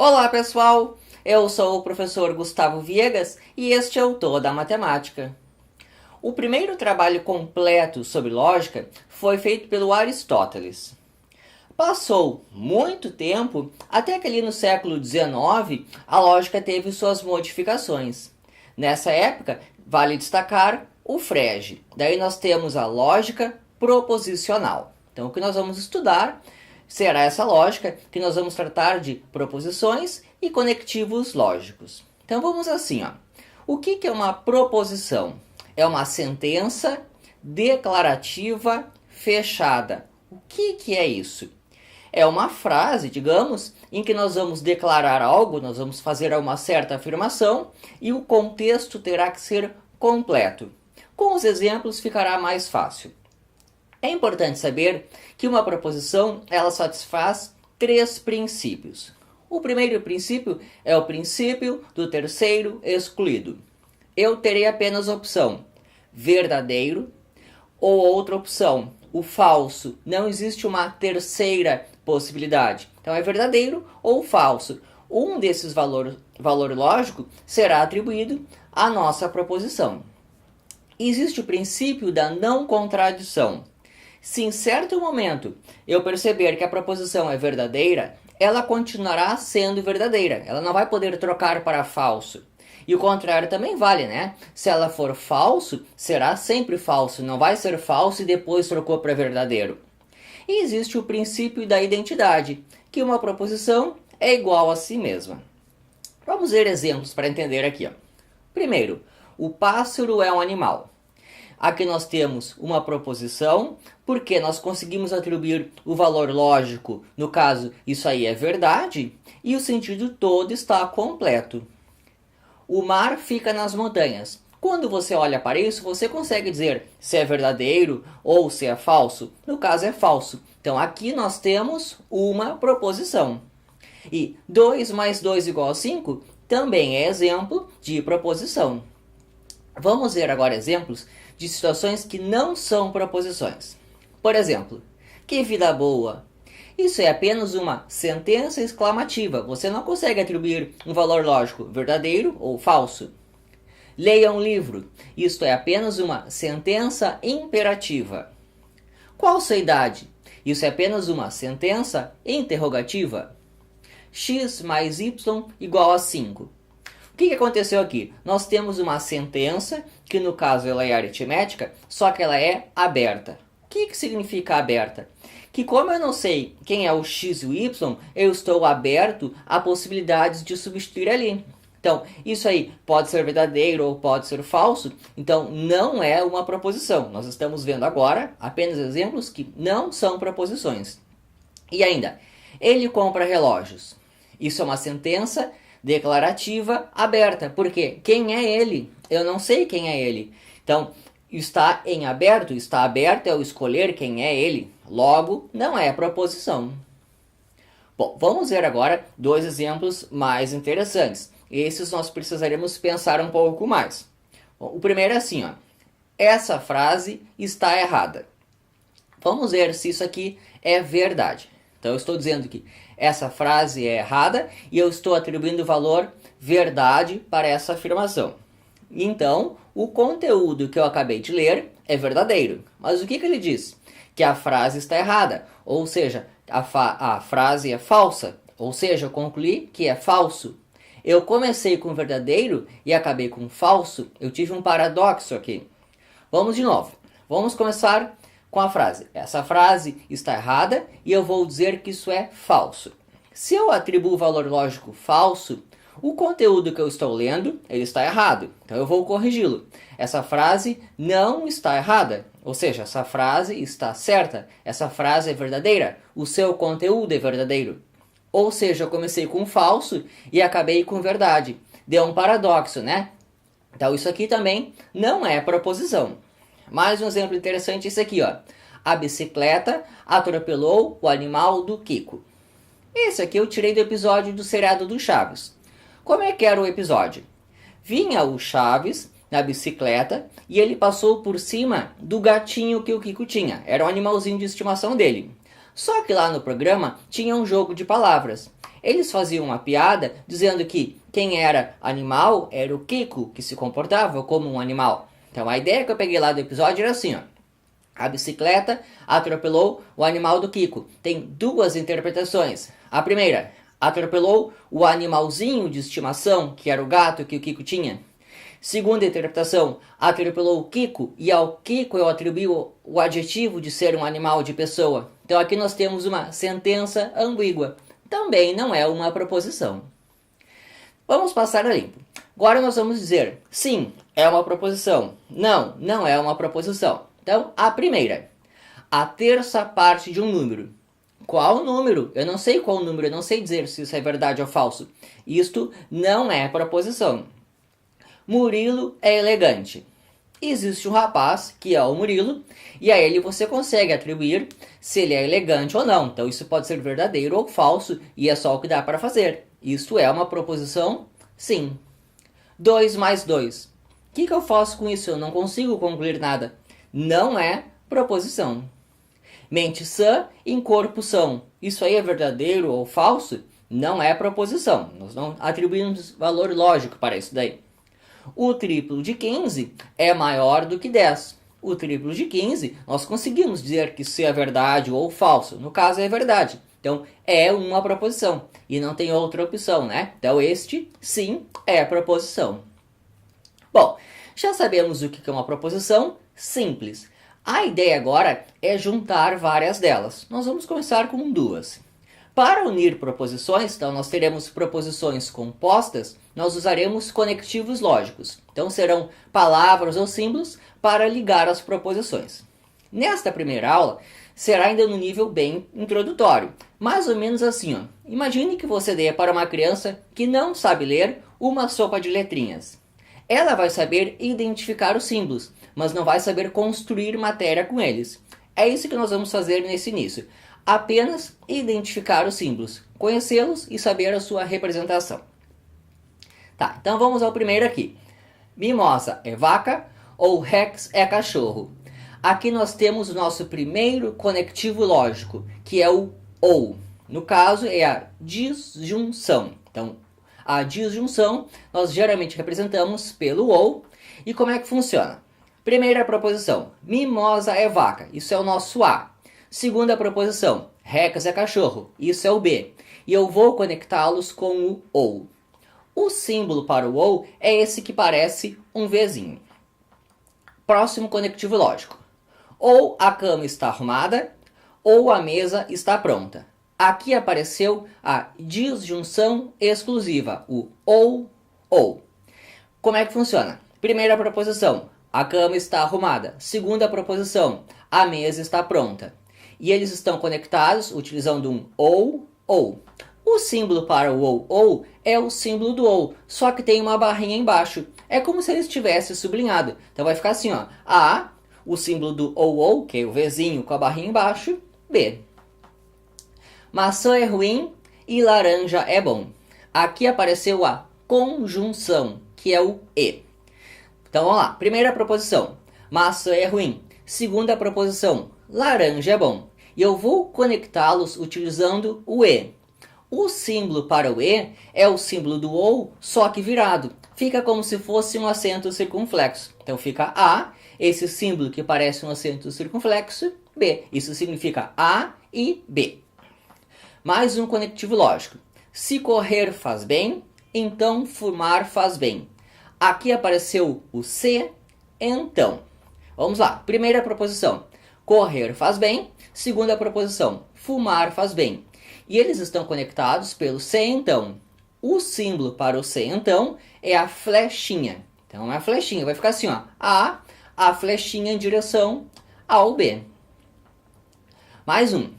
Olá pessoal, eu sou o professor Gustavo Viegas e este é o Toda a Matemática. O primeiro trabalho completo sobre lógica foi feito pelo Aristóteles. Passou muito tempo até que ali no século XIX a lógica teve suas modificações. Nessa época, vale destacar o Frege. Daí nós temos a lógica proposicional. Então o que nós vamos estudar será essa lógica que nós vamos tratar de proposições e conectivos lógicos. Então vamos assim, ó. O que é uma proposição? É uma sentença declarativa fechada. O que é isso? É uma frase, digamos, em que nós vamos declarar algo, nós vamos fazer uma certa afirmação e o contexto terá que ser completo. Com os exemplos ficará mais fácil. É importante saber que uma proposição ela satisfaz três princípios. O primeiro princípio é o princípio do terceiro excluído. Eu terei apenas a opção verdadeiro ou outra opção, o falso. Não existe uma terceira possibilidade. Então é verdadeiro ou falso. Um desses valor lógico será atribuído à nossa proposição. Existe o princípio da não contradição. Se em certo momento eu perceber que a proposição é verdadeira, ela continuará sendo verdadeira. Ela não vai poder trocar para falso. E o contrário também vale, né? Se ela for falso, será sempre falso. Não vai ser falso e depois trocou para verdadeiro. E existe o princípio da identidade, que uma proposição é igual a si mesma. Vamos ver exemplos para entender aqui. Ó. Primeiro, o pássaro é um animal. Aqui nós temos uma proposição, porque nós conseguimos atribuir o valor lógico, no caso, isso aí é verdade, e o sentido todo está completo. O mar fica nas montanhas. Quando você olha para isso, você consegue dizer se é verdadeiro ou se é falso. No caso é falso. Então aqui nós temos uma proposição. E 2 mais 2 igual a 5 também é exemplo de proposição. Vamos ver agora exemplos de situações que não são proposições. Por exemplo, que vida boa! Isso é apenas uma sentença exclamativa. Você não consegue atribuir um valor lógico verdadeiro ou falso. Leia um livro. Isto é apenas uma sentença imperativa. Qual sua idade? Isso é apenas uma sentença interrogativa. X mais Y igual a 5. O que aconteceu aqui? Nós temos uma sentença, que no caso ela é aritmética, só que ela é aberta. O que significa aberta? Que como eu não sei quem é o x e o y, eu estou aberto a possibilidades de substituir ali. Então, isso aí pode ser verdadeiro ou pode ser falso, então não é uma proposição. Nós estamos vendo agora apenas exemplos que não são proposições. E ainda, ele compra relógios. Isso é uma sentença declarativa aberta, porque quem é ele? Eu não sei quem é ele. Então, está em aberto, está aberto é o escolher quem é ele. Logo, não é proposição. Bom, vamos ver agora dois exemplos mais interessantes. Esses nós precisaremos pensar um pouco mais. Bom, o primeiro é assim, ó. Essa frase está errada. Vamos ver se isso aqui é verdade. Então eu estou dizendo que essa frase é errada e eu estou atribuindo o valor verdade para essa afirmação. Então, o conteúdo que eu acabei de ler é verdadeiro. Mas o que ele diz? Que a frase está errada, ou seja, a frase é falsa, ou seja, eu concluí que é falso. Eu comecei com verdadeiro e acabei com falso, eu tive um paradoxo aqui. Vamos de novo, vamos começar com a frase. Essa frase está errada e eu vou dizer que isso é falso. Se eu atribuo o valor lógico falso, o conteúdo que eu estou lendo, ele está errado. Então eu vou corrigi-lo. Essa frase não está errada. Ou seja, essa frase está certa. Essa frase é verdadeira. O seu conteúdo é verdadeiro. Ou seja, eu comecei com falso e acabei com verdade. Deu um paradoxo, né? Então isso aqui também não é proposição. Mais um exemplo interessante é esse aqui, ó. A bicicleta atropelou o animal do Kiko. Esse aqui eu tirei do episódio do seriado do Chaves. Como é que era o episódio? Vinha o Chaves na bicicleta e ele passou por cima do gatinho que o Kiko tinha. Era um animalzinho de estimação dele. Só que lá no programa tinha um jogo de palavras. Eles faziam uma piada dizendo que quem era animal era o Kiko, que se comportava como um animal. Então a ideia que eu peguei lá do episódio era assim, ó. A bicicleta atropelou o animal do Kiko. Tem duas interpretações. A primeira, atropelou o animalzinho de estimação, que era o gato que o Kiko tinha. Segunda interpretação, atropelou o Kiko e ao Kiko eu atribuo o adjetivo de ser um animal de pessoa. Então aqui nós temos uma sentença ambígua. Também não é uma proposição. Vamos passar a limpo. Agora nós vamos dizer, sim, é uma proposição. Não, não é uma proposição. Então, a primeira, a terça parte de um número. Qual número? Eu não sei qual número, eu não sei dizer se isso é verdade ou falso. Isto não é proposição. Murilo é elegante. Existe um rapaz, que é o Murilo, e a ele você consegue atribuir se ele é elegante ou não. Então isso pode ser verdadeiro ou falso, e é só o que dá para fazer. Isto é uma proposição? Sim. 2 mais 2. O que eu faço com isso? Eu não consigo concluir nada. Não é proposição. Mente sã em corpo são. Isso aí é verdadeiro ou falso? Não é proposição. Nós não atribuímos valor lógico para isso daí. O triplo de 15 é maior do que 10. O triplo de 15, nós conseguimos dizer que isso é verdade ou falso. No caso, é verdade. Então, é uma proposição. E não tem outra opção, né? Então, este, sim, é proposição. Bom, já sabemos o que é uma proposição simples. A ideia agora é juntar várias delas. Nós vamos começar com duas. Para unir proposições, então nós teremos proposições compostas, nós usaremos conectivos lógicos. Então serão palavras ou símbolos para ligar as proposições. Nesta primeira aula, será ainda no nível bem introdutório. Mais ou menos assim, ó. Imagine que você dê para uma criança que não sabe ler uma sopa de letrinhas. Ela vai saber identificar os símbolos, mas não vai saber construir matéria com eles. É isso que nós vamos fazer nesse início. Apenas identificar os símbolos, conhecê-los e saber a sua representação. Tá, então vamos ao primeiro aqui. Mimosa é vaca ou Rex é cachorro? Aqui nós temos o nosso primeiro conectivo lógico, que é o ou. No caso, é a disjunção. Então, a disjunção nós geralmente representamos pelo ou. E como é que funciona? Primeira proposição, mimosa é vaca. Isso é o nosso A. Segunda proposição, Rex é cachorro. Isso é o B. E eu vou conectá-los com o ou. O símbolo para o ou é esse que parece um Vzinho. Próximo conectivo lógico. Ou a cama está arrumada, ou a mesa está pronta. Aqui apareceu a disjunção exclusiva, o ou. Como é que funciona? Primeira proposição, a cama está arrumada. Segunda proposição, a mesa está pronta. E eles estão conectados utilizando um ou. O símbolo para o ou é o símbolo do ou, só que tem uma barrinha embaixo. É como se ele estivesse sublinhado. Então vai ficar assim, ó. A, o símbolo do ou, que é o Vzinho com a barrinha embaixo. B. Maçã é ruim e laranja é bom. Aqui apareceu a conjunção, que é o e. Então vamos lá. Primeira proposição, maçã é ruim. Segunda proposição, laranja é bom. E eu vou conectá-los utilizando o e. O símbolo para o e é o símbolo do ou, só que virado. Fica como se fosse um acento circunflexo. Então fica A, esse símbolo que parece um acento circunflexo, B. Isso significa A e B. Mais um conectivo lógico. Se correr faz bem, então fumar faz bem. Aqui apareceu o C, então. Vamos lá. Primeira proposição, correr faz bem. Segunda proposição, fumar faz bem. E eles estão conectados pelo C, então. O símbolo para o C, então, é a flechinha. Então, é a flechinha. Vai ficar assim, ó. A flechinha em direção ao B. Mais um.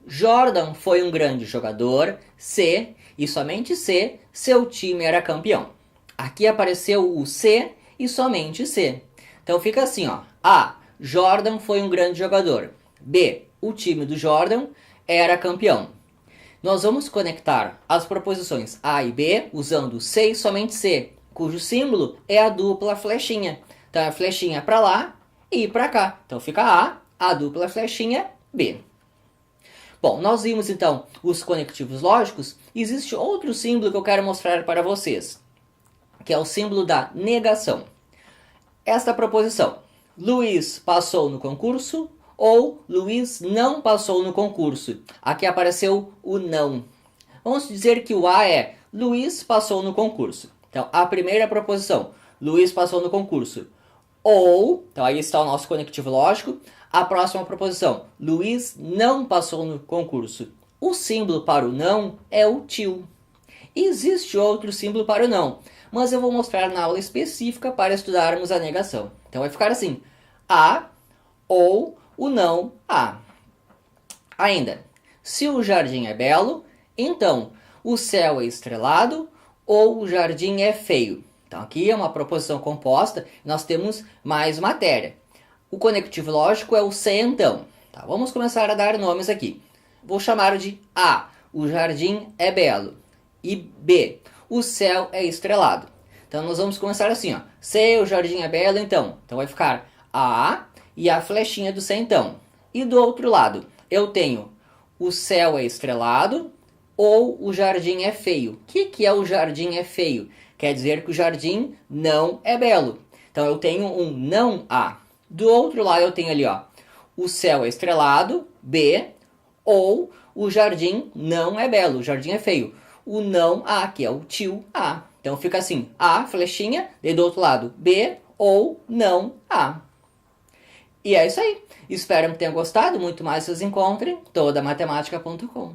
Jordan foi um grande jogador. C, e somente C, seu time era campeão. Aqui apareceu o C e somente C. Então, fica assim, ó. A, Jordan foi um grande jogador. B, o time do Jordan era campeão. Nós vamos conectar as proposições A e B usando C e somente C, cujo símbolo é a dupla flechinha. Então, a flechinha para lá e para cá. Então, fica A dupla flechinha, B. Bom, nós vimos então os conectivos lógicos. Existe outro símbolo que eu quero mostrar para vocês, que é o símbolo da negação. Esta proposição, Luiz passou no concurso ou Luiz não passou no concurso. Aqui apareceu o não. Vamos dizer que o A é Luiz passou no concurso. Então, a primeira proposição, Luiz passou no concurso. Ou, então aí está o nosso conectivo lógico. A próxima proposição, Luiz não passou no concurso. O símbolo para o não é o til. Existe outro símbolo para o não, mas eu vou mostrar na aula específica para estudarmos a negação. Então vai ficar assim, a ou o não a. Ainda, se o jardim é belo, então o céu é estrelado ou o jardim é feio. Então aqui é uma proposição composta, nós temos mais matéria. O conectivo lógico é o se então. Tá, vamos começar a dar nomes aqui. Vou chamar de A, o jardim é belo. E B, o céu é estrelado. Então nós vamos começar assim, ó. Se o jardim é belo, então. Então vai ficar A e a flechinha do se então. E do outro lado, eu tenho o céu é estrelado ou o jardim é feio. O que é o jardim é feio? Quer dizer que o jardim não é belo. Então eu tenho um não a. Do outro lado eu tenho ali, ó, o céu é estrelado, B, ou o jardim não é belo, o jardim é feio. O não a, que é o til a. Então fica assim, A, flechinha, e do outro lado, B ou não a. E é isso aí. Espero que tenham gostado. Muito mais vocês encontrem todamatemática.com.